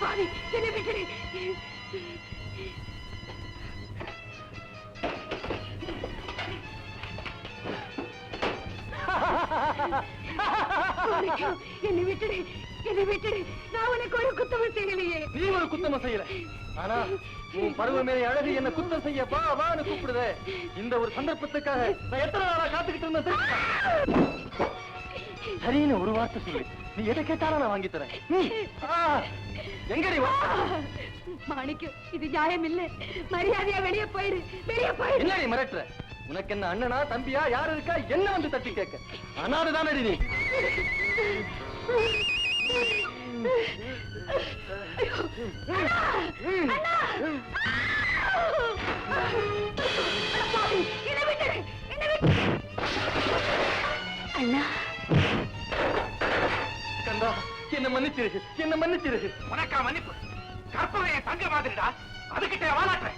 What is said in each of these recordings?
பாவி, என்னை விட்டுடு. என்னை விட்டுடு, என்னை விட்டுடு. நான் உனக்கு ஒரு குத்தமும் செய்யலையே. நீ ஒரு குத்தமும் செய்யல. ஆனா உன் பருவமே அழகு என்ன குத்தம் செய்ய வா வான்னு கூப்பிடுத. இந்த ஒரு சந்தர்ப்பத்துக்காக நான் எத்தனை நாளா காத்துக்கிட்டு இருந்தேன். சரின்னு ஒரு வார்த்தை சொல்லு, நீ எதை கேட்டாலும் நான் வாங்கி தரேன். எங்கடி வா? மாணிக்கம், இது நியாயம் இல்ல. மரியாதையா வெளியே போயிடு, வெளியே போயிடு. என்னடி மிரட்டுற? உனக்கு என்ன அண்ணனா தம்பியா யாரு இருக்கா? என்ன வந்து தட்டி கேட்க? அனாதுதான் அடி நீ. அண்ணா, கந்தா, என்ன மன்னிச்சிரு, என்ன மன்னிச்சிரு. உனக்கா மன்னிப்பு? கற்பனையை தங்க மாதிரிடா, அதுகிட்ட வாழாட்ட.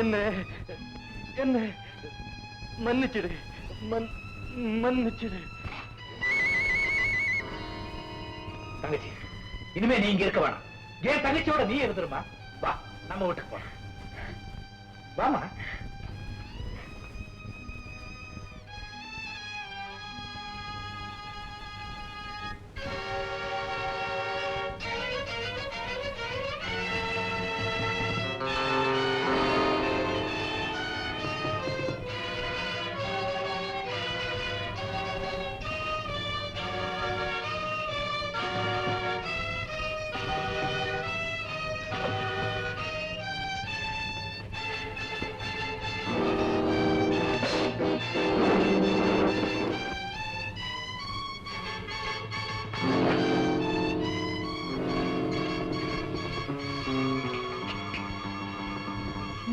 என்ன என்ன மன்னிச்சிடு, மன்னிச்சிடு. தங்கச்சி, இனிமே நீ இங்க இருக்க வேணாம். ஏன் தங்கச்சியோட நீ இருந்துருமா? வா, நம்ம வீட்டுக்கு போலாம். வாமா.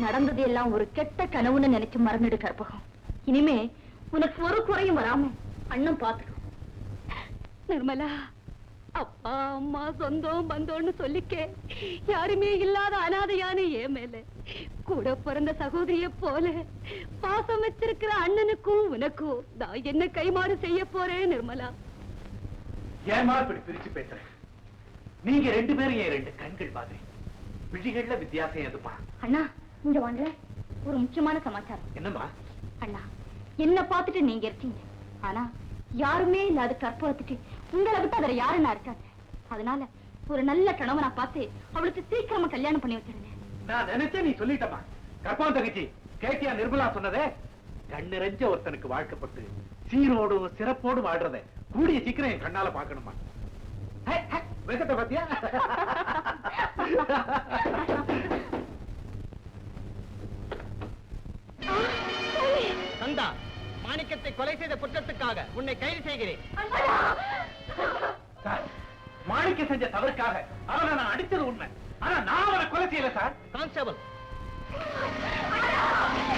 நடந்தது எல்லாம் ஒரு கெட்ட கனவுன்னு நினைச்சு மறந்துடு கற்பகம். இனிமே உனக்கு ஒரு குறையும் வராம அண்ணன் பாத்துக்கும். நிர்மலா, அப்பா அம்மா சொந்தம் பந்தோன்னு சொல்லிக்கே யாருமே இல்லாத அனாதையான ஏன் மேல கூட பிறந்த சகோதரிய போல பாசம் வச்சிருக்கிற அண்ணனுக்கும் உனக்கும் நான் என்ன கைமாறு செய்ய போறேன் நிர்மலா. ஏமா இப்படி பிரிச்சு பேசுறேன்? நீங்க ரெண்டு பேரும் என் ரெண்டு கண்கள் மாதிரி. விழிகள்ல வித்தியாசம் எதுப்பா? அண்ணா, இங்க வாங்க, ஒரு முக்கியமான சமாச்சாரம். என்னம்மா? அண்ணா, என்ன பார்த்துட்டு நீங்க இருக்கீங்க, ஆனா யாருமே இல்லாத கற்பகத்துக்கு உங்களை விட்டு வேற யாருன்னா இருக்காங்க. அதனால ஒரு நல்ல கணவனா பார்த்து அவளுக்கு சீக்கிரமா கல்யாணம் பண்ணி வச்சிருங்க. நான் நினைச்சேன் நீ சொல்லிட்டமா. கற்பகம் தங்கச்சி, கேட்டியா நிர்மலா சொன்னதே? கண்ணிறைஞ்ச ஒருத்தனுக்கு வாழ்க்கப்பட்டு சீரோடும் சிறப்போடு வாழ்றத கூடிய சீக்கிரம் என் கண்ணால பாக்கணுமா? வேகத்தை பாத்தியா? கந்தா, மாணிக்கத்தை கொலை செய்த குற்றத்துக்காக உன்னை கைது செய்கிறேன். மாணிக்க செஞ்ச தவறுக்காக அவனை நான் அடித்தது உண்மை. ஆனா நான் அவனை கொலை செய்யல சார். கான்ஸ்டபிள்,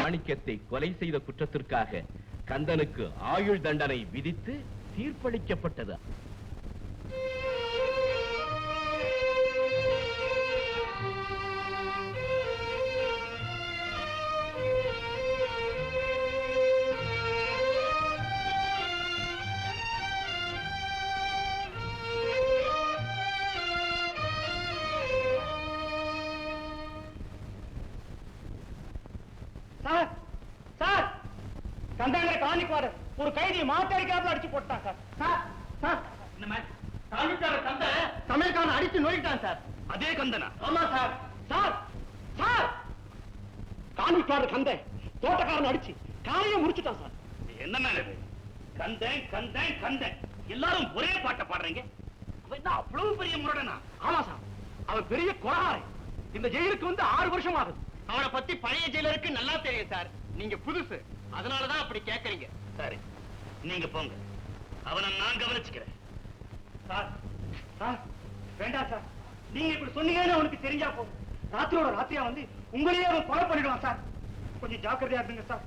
மாணிக்கத்தை கொலை செய்த குற்றத்திற்காக கந்தனுக்கு ஆயுள் தண்டனை விதித்து தீர்ப்பளிக்கப்பட்டது. சார், சார், கந்தாங்கிற காணிக்குவாரு ஒரு கைதியை மாத்தடிக்காம அடிச்சு போட்டான் சார். சார், சார், சமையல்காரன் அடிச்சு நோயிட்டான் சார். அதே கந்தனா? ஆமா சார். சார், சார், காணிக்காரர் கந்த தோட்டக்காரன் அடிச்சு காலையை முடிச்சுட்டான் சார். என்ன கந்தன் கந்தன் கந்தன் எல்லாரும் ஒரே பாட்டை பாடுறீங்க. அவன் அவ்வளவு பெரிய முரடனா? ஆமா சார், அவன் பெரிய கொலகாரன். இந்த ஜெயிலுக்கு வந்து 6 வருஷம் ஆகுது. அவனை பத்தி பழைய ஜெயிலருக்கு நல்லா தெரியும் சார். நீங்க புதுசு, அதனாலதான் அப்படி கேக்குறீங்க. சரி, நீங்க போங்க, அவனை நான் கவனிச்சுக்கிறேன். சார், சார், வேண்டாம் சார். நீங்க இப்படி சொன்னீங்கன்னு அவனுக்கு தெரிஞ்சா போதும். ராத்திரியோட ராத்திரியா வந்து உங்களையே அவன் கொலை பண்ணிடுவான் சார். கொஞ்சம் ஜாக்கிரதையா இருந்துங்க சார்.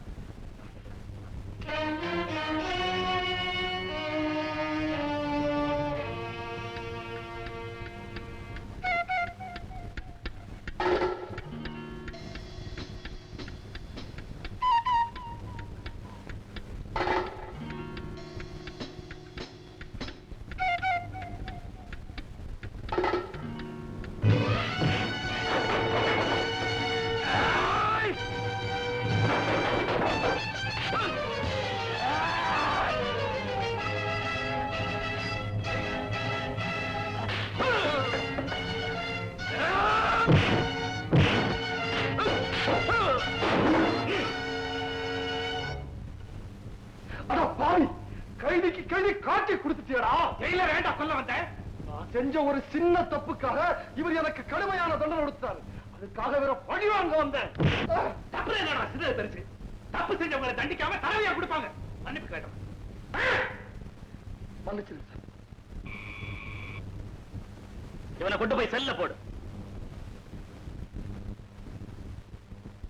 கைதிக்கு கைதி காட்டி கொடுத்துட்டியடா. ஜெயில வேண்டாம் சொல்ல வந்தேன். நான் செஞ்ச ஒரு சின்ன தப்புக்காக இவர் எனக்கு கடுமையான தண்டனை கொடுத்தார். அதுக்காக வேற பழி வாங்க வந்தேன். தப்பு என்னடா சிதற பெருசு. தப்பு செஞ்சவங்களை தண்டிக்காம தலைவியா கொடுப்பாங்க. மன்னிப்பு கேட்டோம். மன்னிச்சிருங்க சார். இவனை கொண்டு போய் செல்ல போடு.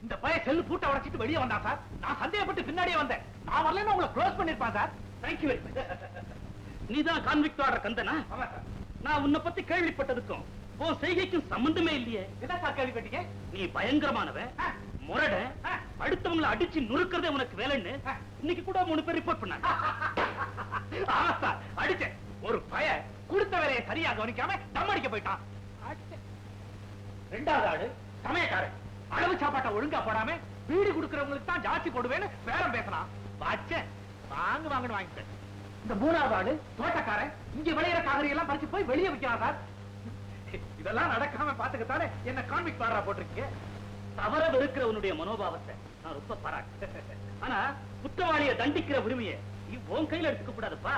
இந்த பையன் செல்லு பூட்ட உடைச்சிட்டு வெளியே வந்தான் சார். நான் சந்தேகப்பட்டு பின்னாடியே வந்தேன். நான் வரலன்னு உங்களை க்ளோஸ் பண்ணிருப்பான் சார். Thank you very much. நீதான் கான்விக்ட் ஆர்டர் கந்தனா? ஆமா சார். நான் உன்னை பத்தி கேள்விப்பட்டதுக்கும் உன் செய்கைக்கும் சம்பந்தமே இல்லையே. என்ன சார் கேள்விப்பட்டீங்க? நீ பயங்கரமானவன், முரட, அடுத்தவங்களை அடிச்சு நுறுக்கிறதே உனக்கு வேலைன்னு இன்னைக்கு கூட 3 பேர் ரிப்போர்ட் பண்ணாங்க. ஆமா சார், அடிச்சேன். ஒரு பையன் கொடுத்த வேலையை சரியா கவனிக்காம தம் அடிக்க போயிட்டான். அடிச்சேன். ரெண்டாவது ஆளு சமயக்காரன். அளவு சாப்பாட்டை ஒழுங்கா போடாம வீடு கொடுக்கறவங்களுக்கு தான் ஜாஸ்தி போடுவேன்னு பேரம் பேசலாம். வாச்சேன், வாங்கன்னு வாங்கிட்டேன். இந்த மூணாவது ஆளு தோட்டக்காரன். இங்க விளையிற காய்கறி எல்லாம் பறிச்சு போய் வெளியே விற்கிறான் சார். இதெல்லாம் நடக்காம பாத்துக்கத்தானே என்ன கான்விக்ட் பாரா போட்டிருக்கீங்க. தவற வெறுக்கிறவனுடைய மனோபாவத்தை நான் ரொம்ப பாராட்டு. ஆனா குற்றவாளியை தண்டிக்கிற உரிமையை நீ உன் கையில எடுத்துக்க கூடாதுப்பா.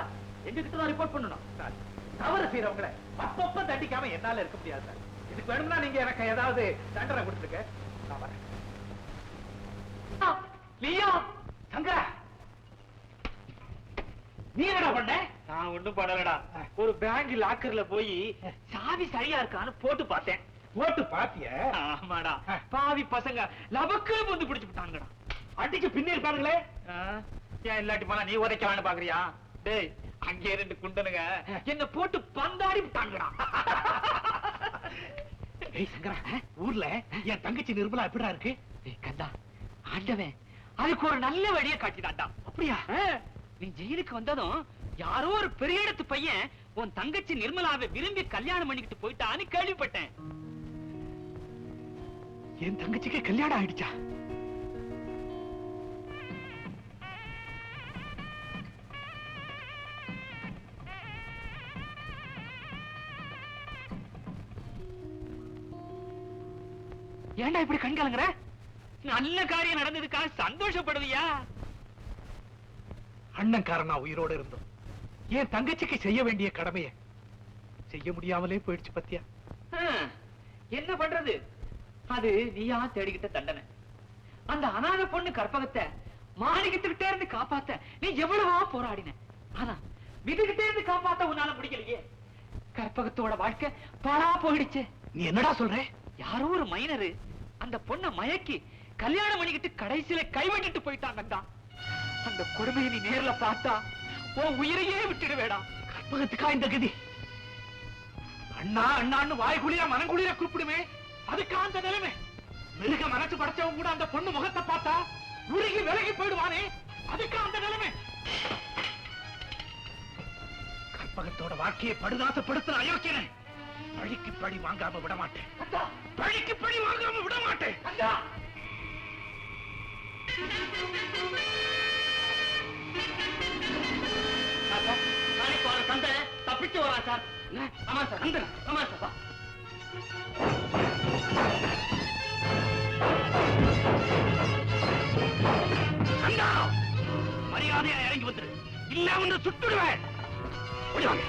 எங்க கிட்ட தான் ரிப்போர்ட் பண்ணணும். சார், தவறு செய்யறவங்களை அப்பப்ப தண்டிக்காம என்னால இருக்க முடியாது சார். இதுக்கு வேணும்னா நீங்க எனக்கு ஏதாவது தண்டனை கொடுத்துருக்க. நான் வரேன். லியோ, சங்கரா, நீ என்ன பண்ண? நான் ஒண்ணும் பண்ணலடா. ஒரு பேங்க் லாக்கர்ல போய் சாவி சரியா இருக்கான்னு போட்டு பார்த்தேன். போட்டு பாத்திய? ஆமாடா, பாவி பசங்க லபக்கு வந்து பிடிச்சு விட்டாங்கடா. அடிச்சு பின்னி இருப்பானுங்களே. ஏன் இல்லாட்டி போனா நீ உதைக்கலான்னு பாக்குறியா? டேய், அங்கே 2 குண்டனுங்க என்ன போட்டு பந்தாடி விட்டாங்கடா. ஏய் சங்கரா, ஊர்ல என் தங்கச்சி நிர்மலா எப்படிடா இருக்கு? கந்தா, ஆண்டவன் அதுக்கு ஒரு நல்ல வழியை காட்டினான்டா. அப்படியா? நீ ஜெயிலுக்கு வந்ததும் யாரோ ஒரு பெரிய இடத்து பையன் உன் தங்கச்சி நிர்மலாவை விரும்பி கல்யாணம் பண்ணிக்கிட்டு போயிட்டான்னு கேள்விப்பட்டேன். என் தங்கச்சிக்கு கல்யாணம் ஆயிடுச்சா? ஏன்டா இப்படி கண் கலங்குற? நல்ல காரியம் நடந்ததுக்காக சந்தோஷப்படுவியா? அண்ணன்காரனா உயிரோட இருந்தோம். என் தங்கச்சிக்கு செய்ய வேண்டிய கடமையை செய்ய முடியாமலே போயிடுச்சு பத்தியா. என்ன பண்றது? அது நீயா தேடிக்கிட்ட தண்டனை. அந்த அனாத பொண்ணு கற்பகத்தை மாணிக்கத்துக்கிட்டே இருந்து காப்பாத்த நீ எவ்வளவோ போராடின. ஆனா விதிகிட்டே இருந்து காப்பாத்த உன்னால முடியலையே. கற்பகத்தோட வாழ்க்கை பாழா போயிடுச்சு. நீ என்னடா சொல்ற? யாரோ ஒரு மைனரு அந்த பொண்ணை மயக்கி கல்யாணம் பண்ணிக்கிட்டு கடைசியில கைவிட்டுட்டு போயிட்டாங்க. அந்த கொடுமையை நீ நேர்ல பார்த்தா உன் உயிரையே விட்டுடுவேடா. கற்பகத்துக்கா இந்த கதி? அண்ணா அண்ணான்னு வாய்குளியா மனங்குளிர கூப்பிடுமே, அதுக்கா அந்த நிலைமை? மிருக மனசு படைச்சவங்க கூட அந்த பொண்ணு முகத்தை பார்த்தா உருகி விலகி போயிடுவானே, அதுக்கா அந்த நிலைமை? கற்பகத்தோட வாழ்க்கையை படுதாசப்படுத்துற அயோக்கியனை பழிக்கு பழி வாங்காம விட மாட்டேன். பழிக்கு பழி வாங்காம விட மாட்டேன். தந்தை தப்பிச்சு வரா சார். ஆமா சார், ஆமா சார். மரியாதையா இறங்கி வந்துரு, இல்ல வந்து சுட்டுடுவேன். ஓடிவாங்க.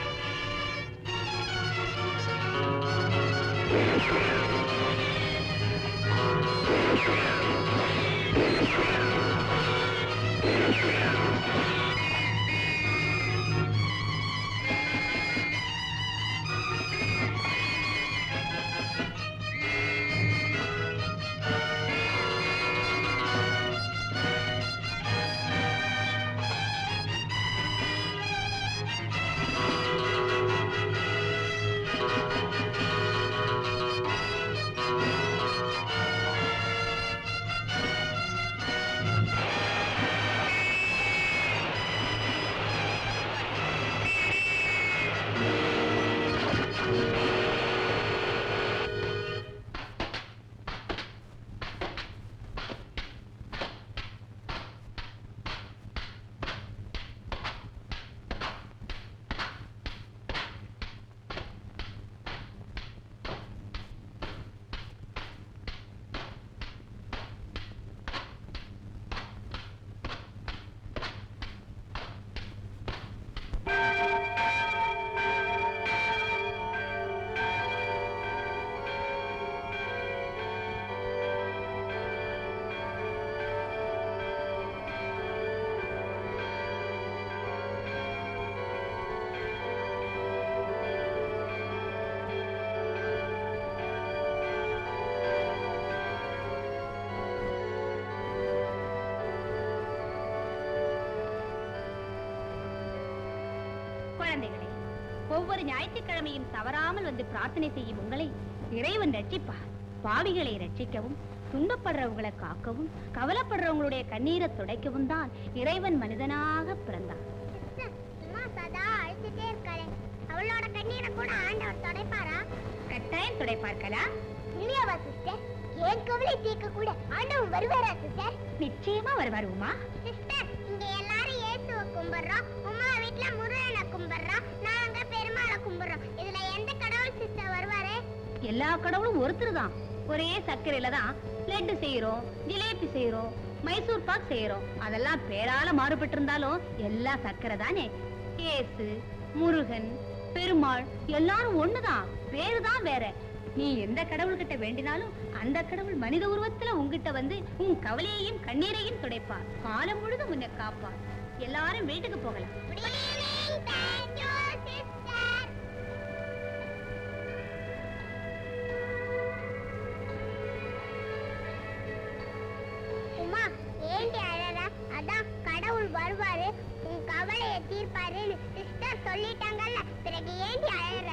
ஒவ்வொரு ஞாயிற்றுக்கிழமையும் தவறாமல் வந்து பிரார்த்தனை செய்யும் உங்களை இறைவன் ரட்சிப்பார். பாவிகளை ரட்சிக்கவும், துன்பப்படுறவங்களை காக்கவும், கவலைப்படுறவங்களுடைய கண்ணீரை துடைக்கவும் தான் இறைவன் மனிதனாக பிறந்தார். அவளோட கண்ணீரை கூட ஆண்டவர் துடைப்பாரா? கட்டாயம் துடைப்பார்களா? இல்லையாவா சிஸ்டர்? ஏன் கவலை தீர்க்க கூட ஆண்டவர் வருவாரா சிஸ்டர்? நிச்சயமா வருவார் உமா. சிஸ்டர், இங்க எல்லாரும் இயேசுவை கும்பிடுறோம், உமா வீட்ல முருகனை கும்பிடுறோம், நாங்க பெருமாளை கும்பிடுறோம். இதுல எந்த கடவுள் சிஸ்டர் வருவாரு? எல்லா கடவுளும் ஒருத்தர் தான். ஒரே சர்க்கரையில தான் லட்டு செய்யறோம், ஜிலேபி செய்யறோம், மைசூர் பாக் செய்யறோம். அதெல்லாம் பேரால மாறுபட்டு இருந்தாலும் எல்லா சர்க்கரை தானே. இயேசு, முருகன், பெருமாள் எல்லாரும் ஒண்ணுதான், பேருதான் வேற. நீ எந்த கடவுள்கிட்ட வேண்டினாலும் அந்த கடவுள் மனித உருவத்துல உன்கிட்ட வந்து உன் கவலையையும் கண்ணீரையும் துடைப்பார். காலம் முழுதும் உன்னை காப்பார். எல்லாரும் வீட்டுக்கு போகலாம். உமா, ஏண்டி அழற? அதான் கடவுள் வருவாரு, உன் கவலையை தீர்ப்பாருன்னு சிஸ்டர் சொல்லிட்டாங்கல்ல, பிறகு ஏண்டி அழற?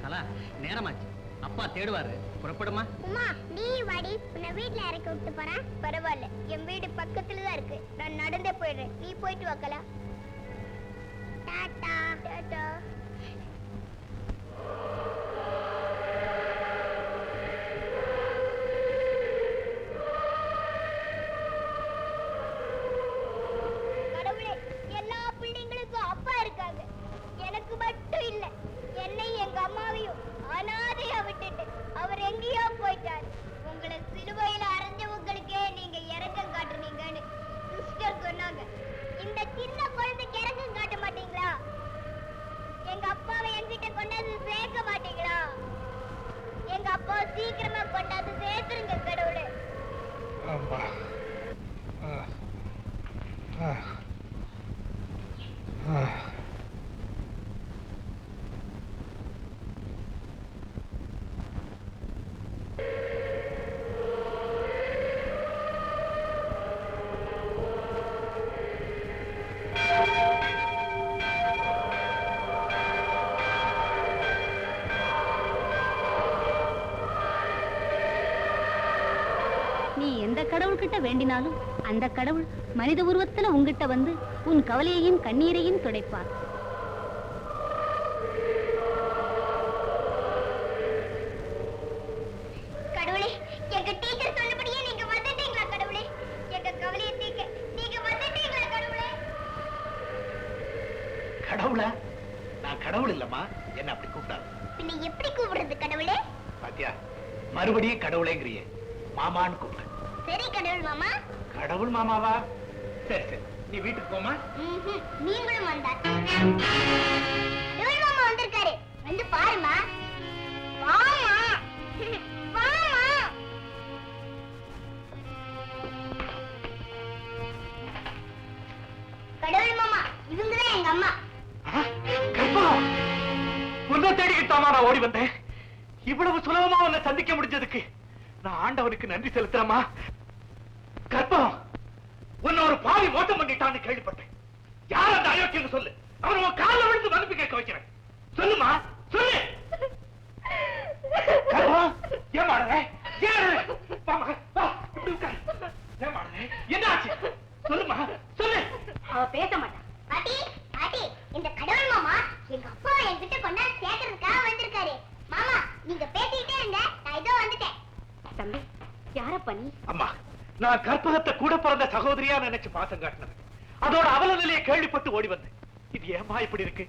கலா, நேரமாச்சு, அப்பா தேடுவாரு, புறப்படுமா? உமா, நீ வாடி, உன்னை வீட்ல இறக்கி விட்டு போறேன். பரவாயில்ல, என் வீடு பக்கத்துல தான் இருக்கு, நான் நடந்தே போயிடுறேன், நீ போயிட்டு வாக்கலாம். டாடா டாடா. கடவுளே, எல்லா பிள்ளைங்களுக்கும் அப்பா இருக்காங்க, எனக்கு மட்டும் இல்ல. என்னை எங்க அம்மாவையும் அனாதையா விட்டுட்டு அவர் எங்கேயோ போயிட்டாரு. உங்களை சிலுவையில அரைஞ்சவங்களுக்கே நீங்க இரக்கம் காட்டுனீங்கன்னு சிஸ்டர் சொன்னாங்க. இந்த சின்ன குழந்தைக்கு இரக்கம் காட்ட மாட்டீங்களா? எங்க அப்பாவை என்கிட்ட கொண்டாந்து சேர்க்க மாட்டீங்களா? எங்க அப்பாவை சீக்கிரமா கொண்டாந்து சேர்த்துருங்க கடவுளே. அம்மா. நீ எந்த கடவுள்கிட்ட வேண்டினாலும் அந்த கடவுள் மனித உருவத்துல உன்கிட்ட வந்து உன் கவலையையும் கண்ணீரையும் துடைப்பார். கடவுளே, எங்க டீச்சர் சொன்னபடியே நீங்க வந்துட்டீங்களா கடவுளே? எங்க கவலையை தீர்க்க நீங்க வந்துட்டீங்களா கடவுளே? கடவுளா? நான் கடவுள் இல்லம்மா, என்ன அப்படி கூப்பிடாது. பின்ன எப்படி கூப்பிடுறது கடவுளே? பாத்தியா, மறுபடியும் கடவுளேங்கிறியே, மாமான்னு கூப்பிடு. சரி கடவுள் மாமா. கடவுள் மாமாவா? சரி சரி, நீ வீட்டுக்கு போமா. நீங்களும் வந்தார். கடவுள் மாமா வந்திருக்காரு, வந்து பாருமா. வாமா வாமா. கடவுள் மாமா, இவங்கதான் எங்க அம்மா. கற்பகம், உன்னை தேடிக்கிட்டாமா நான் ஓடி வந்தேன். இவ்வளவு சுலபமா உன்னை சந்திக்க முடிஞ்சதுக்கு நான் ஆண்டவனுக்கு நன்றி செலுத்துறேமா. கற்பகம், உன்னை ஒரு பாவி மோசம் பண்ணிட்டான்னு கேள்விப்பட்டேன். யார் அந்த அயோக்கியன்னு சொல்லு, அவன் உன் காலில் விழுந்து மன்னிப்பு கேட்க வைக்கிறேன். சொல்லுமா, சொல்லு. கற்பகம், ஏன் மாடுற? ஏன் மாடுற? என்ன ஆச்சு? சொல்லுமா, சொல்லு. அவ பேச மாட்டான். பாட்டி பாட்டி, இந்த கடவுள் மாமா எங்க அப்பா என்கிட்ட கொண்டாந்து சேர்க்கறதுக்காக வந்திருக்காரு. மாமா, நீங்க பேசிக்கிட்டே இருங்க, நான் இதோ வந்துட்டேன். தம்பி, யாரப்பா நீ? அம்மா, நான் கற்பகத்தை கூட பிறந்த சகோதரியா நினைச்சு பாசம் காட்டினது, அதோட அவல நிலையை கேள்விப்பட்டு ஓடி வந்தேன். இது ஏமா இப்படி இருக்கு?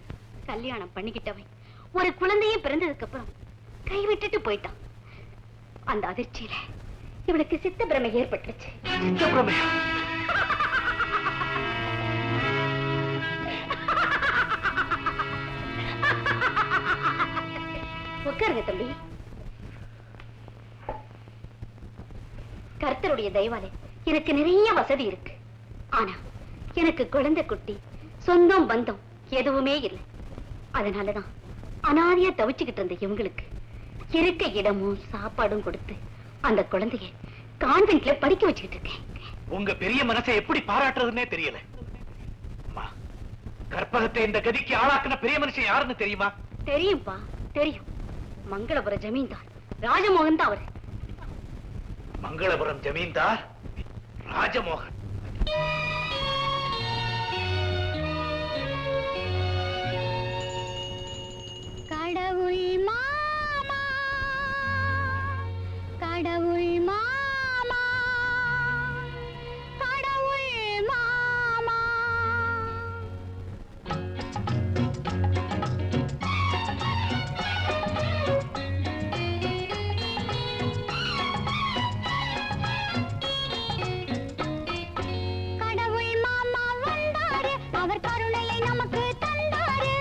கல்யாணம் பண்ணிக்கிட்டவன் ஒரு குழந்தையே பிறந்ததுக்கு அப்புறம் கைவிட்டுட்டு போயிட்டான். அந்த அதிர்ச்சியில இவளுக்கு சித்த பிரமை ஏற்பட்டுச்சு. சித்தப்பிரமையா? உட்காருங்க தம்பி. கர்த்தருடைய தயவாலே எனக்கு நிறைய வசதி இருக்கு. ஆனா எனக்கு குழந்தை குட்டி, சொந்தம் பந்தம் எதுவுமே இல்லை. அதனாலதான் அனாதையா தவிச்சுக்கிட்டு இருந்த இவங்களுக்கு இருக்க இடமும் சாப்பாடும் கொடுத்து அந்த குழந்தைய கான்வென்ட்ல படிக்க வச்சுக்கிட்டு இருக்கேன். உங்க பெரிய மனசை எப்படி பாராட்டுறதுன்னே தெரியல. அம்மா, கற்பகத்தை இந்த கதிக்கு ஆளாக்குன பெரிய மனுஷன் யாருன்னு தெரியுமா? தெரியும்பா, தெரியும். மங்களபுர ஜமீன்தார் ராஜமோகன் தான் அவரு. மங்களபுரம் ஜமீன்தார் ராஜமோகன். கடவுள் மாமா, கடவுள் மாமா, கடவுள் மாமா. கடவுள் மாமா வந்தாரு, அவர் கருணையை நமக்கு தந்தாரு.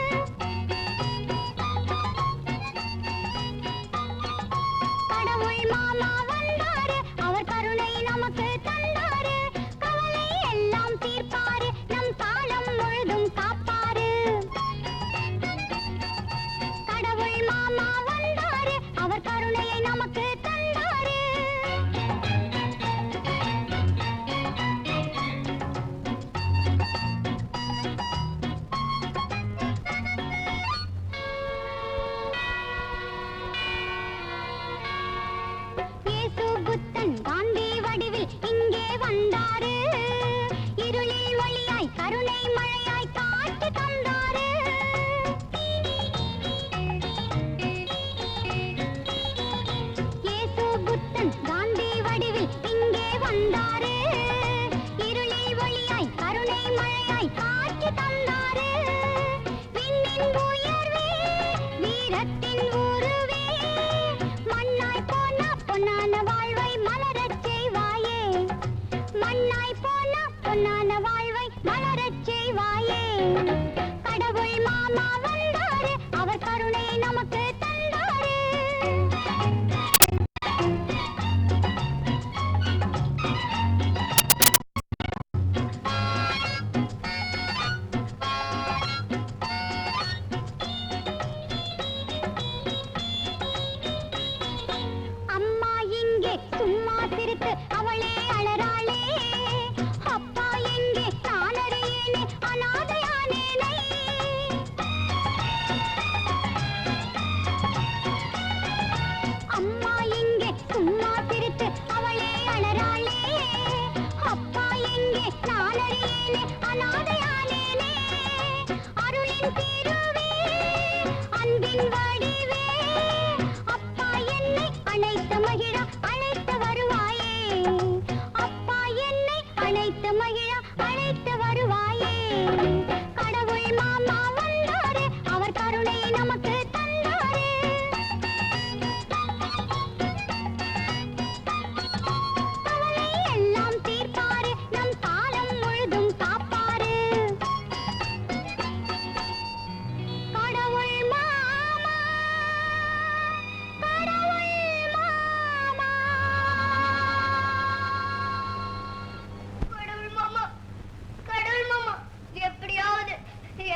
கடவுள் மாமா வந்தாரு, அவர் கருணை நமக்கு தந்தாரு. கவலை எல்லாம் தீர்ப்பாரு, நம் காலம் முழுதும் காப்பாரு. கடவுள் மாமா வந்தாரு, அவர் கருணையை நமக்கு தந்தாரு. இயேசு புத்தன் காந்தி வடிவில் இங்கே வந்தாரு. இருளில் ஒளியாய் கருணை மழையாய் காட்டி தந்தாரு. இயேசு புத்தன் காந்தி வடிவில் இங்கே வந்தாரு. இருளில் ஒளியாய் கருணை மழையாய் காட்டி தந்தாரு. விண்ணின் உயர்வே, வீரத்தின் உருவே, மண்ணாய் போன பொன்னான வாழ்வை மலரச் செய்வாயே. மண்ணாய் போன பொன்னான வாழ்வை மலரச் செய்வாயே. கடவுள் மாமா வந்தாரு, அவர் கருணையை நமக்கு தந்தாரு. அம்மா இங்கே சும்மா சிரித்து அவளே அழறாளே. அப்பா எங்கே நான் அறியேனே, அனாதையானேனே. அம்மா இங்கே சும்மா சிரித்து அவளே அழறாளே. அப்பா எங்கே நான் அறியேனே, அனாதையானேனே. அருளின் திருவே, அன்பின் வடிவே, அப்பா என்னை அழைத்து மகிழ அழைத்து வருவாயே. அப்பா என்னை அழைத்து மகிழ அழைத்து வருவாயே. கடவுள் மாமா வந்தாரு, அவர் கருணையை நமக்கு தந்தாரு. கவலை எல்லாம் தீர்ப்பாரு, நம் காலம் முழுதும் காப்பாரு. கடவுள் மாமா, கடவுள் மாமா. கடவுள் மாமா, கடவுள் மாமா, எப்படியாவது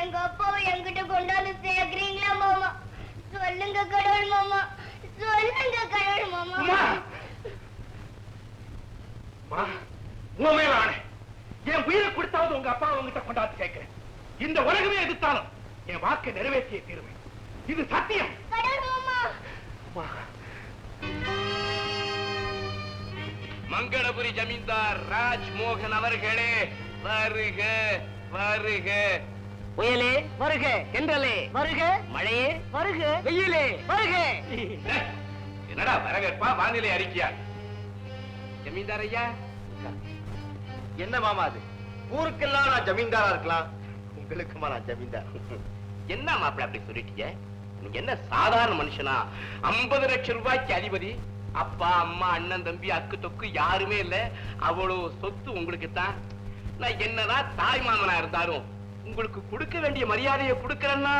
எங்க அப்பாவை என்கிட்ட கொண்டாந்து சேர்க்கிறீங்களா மாமா? சொல்லுங்க கடவுள் மாமா, சொல்லுங்க கடவுள் மாமா. உன் மேல ஆணை, என் உயிரை கொடுத்தாவது உங்க அப்பா உங்ககிட்ட கொண்டாந்து கேட்கிறேன். இந்த உலகமே எதிர்த்தாலும் என் வாக்கை நிறைவேற்றிய தீர்வேன். இது சத்தியம். கடவுள் மாமா. மங்களபுரி ஜமீன்தார் ராஜ்மோகன் அவர்களே, வருக வருக. புயலே வருக, தென்றலே வருக, மழையே வருக, வெயிலே வருக. என்னடா வரவேற்பா, வானிலை அறிக்கையா? ஜமீன்தார் ஐயா, என்ன மாமா அது? ஊருக்கெல்லாம் நான் ஜமீன்தாரா இருக்கலாம், உங்களுக்குமா நான் ஜமீன்தார்? என்ன மாப்பிள்ள அப்படி சொல்லிட்டீங்க? நீங்க என்ன சாதாரண மனுஷனா? 50 லட்சம் ரூபாய்க்கு அதிபதி. அப்பா அம்மா அண்ணன் தம்பி அக்கு தொக்கு யாருமே இல்ல. அவ்வளவு சொத்து உங்களுக்கு தான். நான் என்னதான் தாய் மாமனா இருந்தாலும் உங்களுக்கு கொடுக்க வேண்டிய மரியாதையை கொடுக்கறேன்னா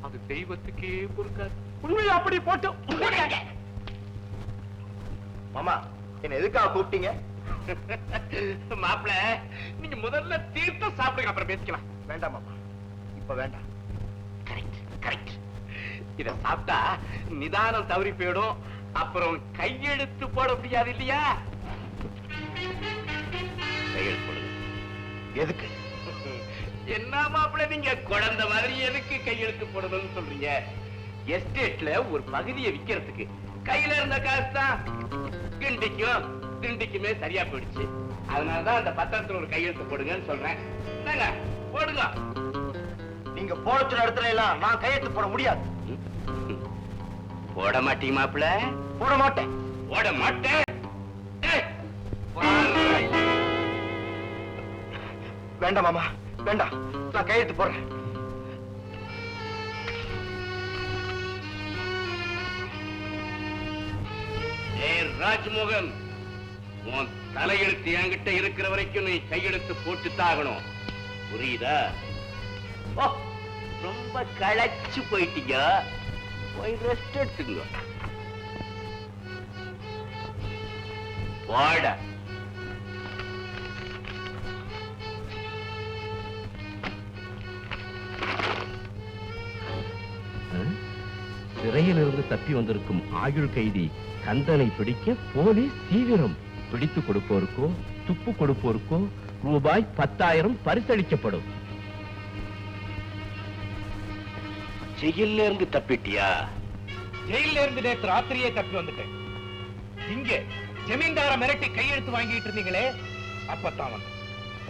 அது தெய்வத்துக்கே பொறுக்காது. உண்மையை அப்படி போட்டு மாமா, என்ன எதுக்காக கூப்பிட்டீங்க? மாப்பிள்ள, நீங்க முதல்ல தீர்த்தம் சாப்பிடுங்க, அப்புறம் பேசிக்கலாம். வேண்டாம் மாமா, இப்ப வேண்டாம். Correct correct. இத சாப்பிட்டா நிதானம் தவறி போயிடும். அப்புறம் கையெழுத்து போட முடியாது இல்லையா? கையெழுத்து போடுங்க. எதுக்கு? என்ன மாப்பிள்ள, நீங்க குழந்தை மாதிரி எதுக்கு கையெழுத்து போடணும்னு சொல்றீங்க? எஸ்டேட்ல ஒரு பகுதியை விக்கிறதுக்கு கையில இருந்த காசு தான் கிண்டிக்கும் திண்டிக்குமே சரியா போயிடுச்சு. அதனாலதான் அந்த பத்திரத்துல ஒரு கையெழுத்து போடுங்கன்னு சொல்றேன். என்னங்க போடுங்க. நீங்க போட சொல்ல இடத்துல எல்லாம் நான் கையெழுத்து போட முடியாது. போட மாட்டீங்க மாப்பிள்ள? போட மாட்டேன். போட மாட்டேன். வேண்டாம் மாமா, வேண்டாம். நான் கையெழுத்து போடுறேன். ராஜ்மோகன், உன் தலையெழுத்து என்கிட்ட இருக்கிற வரைக்கும் நீ கையெழுத்து போட்டுத்தாகணும். புரியுதா? ரொம்ப களைச்சு போயிட்டீங்க. போய் ரெஸ்ட் எடுத்துங்க. வாட. சிறையிலிருந்து தப்பி வந்திருக்கும் ஆயுள் கைதி கந்தனை பிடிக்க போலீஸ் தீவிரம். பிடித்து கொடுப்போருக்கோ துப்பு கொடுப்போருக்கோ ரூபாய் 10,000 பரிசளிக்கப்படும். ஜெயில இருந்து தப்பிட்டியா? ஜெயில இருந்து நேற்று ராத்திரியே தப்பி வந்துட்டேன். இங்க ஜமீன்தார மிரட்டி கையெழுத்து வாங்கிட்டு இருந்தீங்களே, அப்பத்தான் வந்து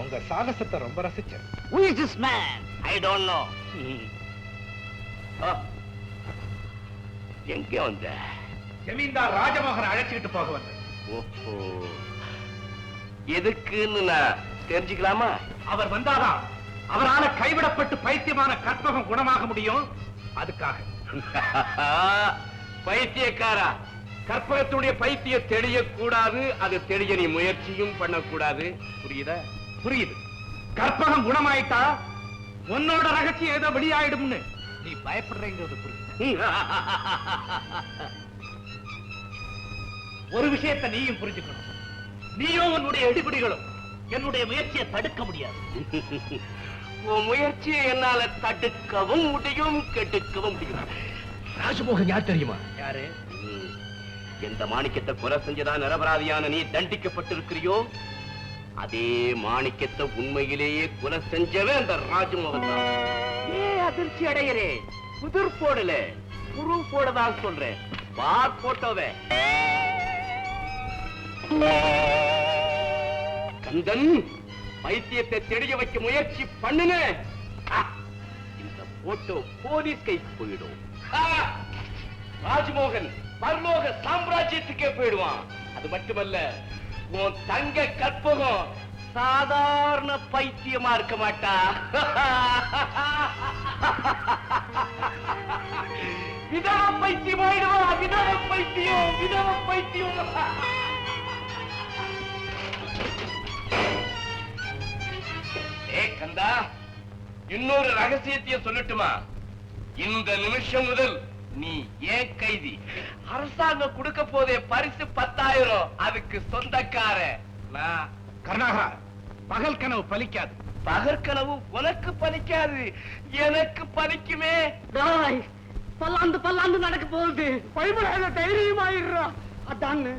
உங்க சாகசத்தை ரொம்ப ரசிச்சேன். Who is this man? I don't know. எங்க வந்த? ஜமீன்தார் ராஜமோகன் அழைச்சிட்டு போக வந்தேன். ஓஹோ, எதுக்குன்னு நான் தெரிஞ்சுக்கலாமா? அவர் வந்தாதான் அவரால கைவிடப்பட்டு பைத்தியமான கற்பகம் குணமாக முடியும். அதுக்காக பைத்தியக்காரா, கற்பகத்துடைய பைத்தியம் தெளியக்கூடாது. அது தெளிய நீ முயற்சியும் பண்ணக்கூடாது. புரியுதா? புரியுது. கற்பகம் குணமாயிட்டா உன்னோட ரகசியம் ஏதோ வெளியாயிடும்னு நீ பயப்படுறேங்கிறது புரியுது. ஒரு விஷயத்தை நீயும் புரிஞ்சுக்கணும். நீயும் உன்னுடைய எடுபிடிகளும் என்னுடைய முயற்சியை தடுக்க முடியாது. உன் முயற்சியை என்னால தடுக்கவும் முடியும், கெடுக்கவும் முடியும். ராஜமோகன் யார் தெரியுமா? யாரு? எந்த மாணிக்கத்தை கொலை செஞ்சதா நிரபராதியான நீ தண்டிக்கப்பட்டிருக்கிறியோ, அதே மாணிக்கத்தை உண்மையிலேயே கொலை செஞ்சவே அந்த ராஜமோகன் தான். அதிர்ச்சி அடைகிறே. புதிர் போடல, புரு போடதான் சொல்றேன். பார் போட்டோவே. கந்தன், பைத்தியத்தை தெரிய வைக்க முயற்சி பண்ணுங்க. இந்த போட்டோ போலீஸ் கைக்கு போயிடும். ராஜ்மோகன் பரலோக சாம்ராஜ்யத்துக்கே போயிடுவான். அது மட்டுமல்ல, உன் தங்க கற்பகம் சாதாரண பைத்தியமா இருக்க மாட்டா. விதவ பைத்தியம் ஆயிடுவா. விதவ பைத்தியம், விதவ பைத்தியம். கந்தா, இன்னொரு ரகசியத்தையும் சொல்லட்டுமா? இந்த நிமிஷம் முதல் நீ ஏன் கைதி. அரசாங்கம் கொடுக்க போதே பரிசு 10,000. அதுக்கு சொந்தக்கார நான். கருணாகரா, பகல் கனவு பலிக்காது. பகற்கனவு உனக்கு பலிக்காது, எனக்கு பலிக்குமே. பல்லாண்டு நடக்க போகுது. பயப்படாத, தைரியமாயிடுறா. அதான்னு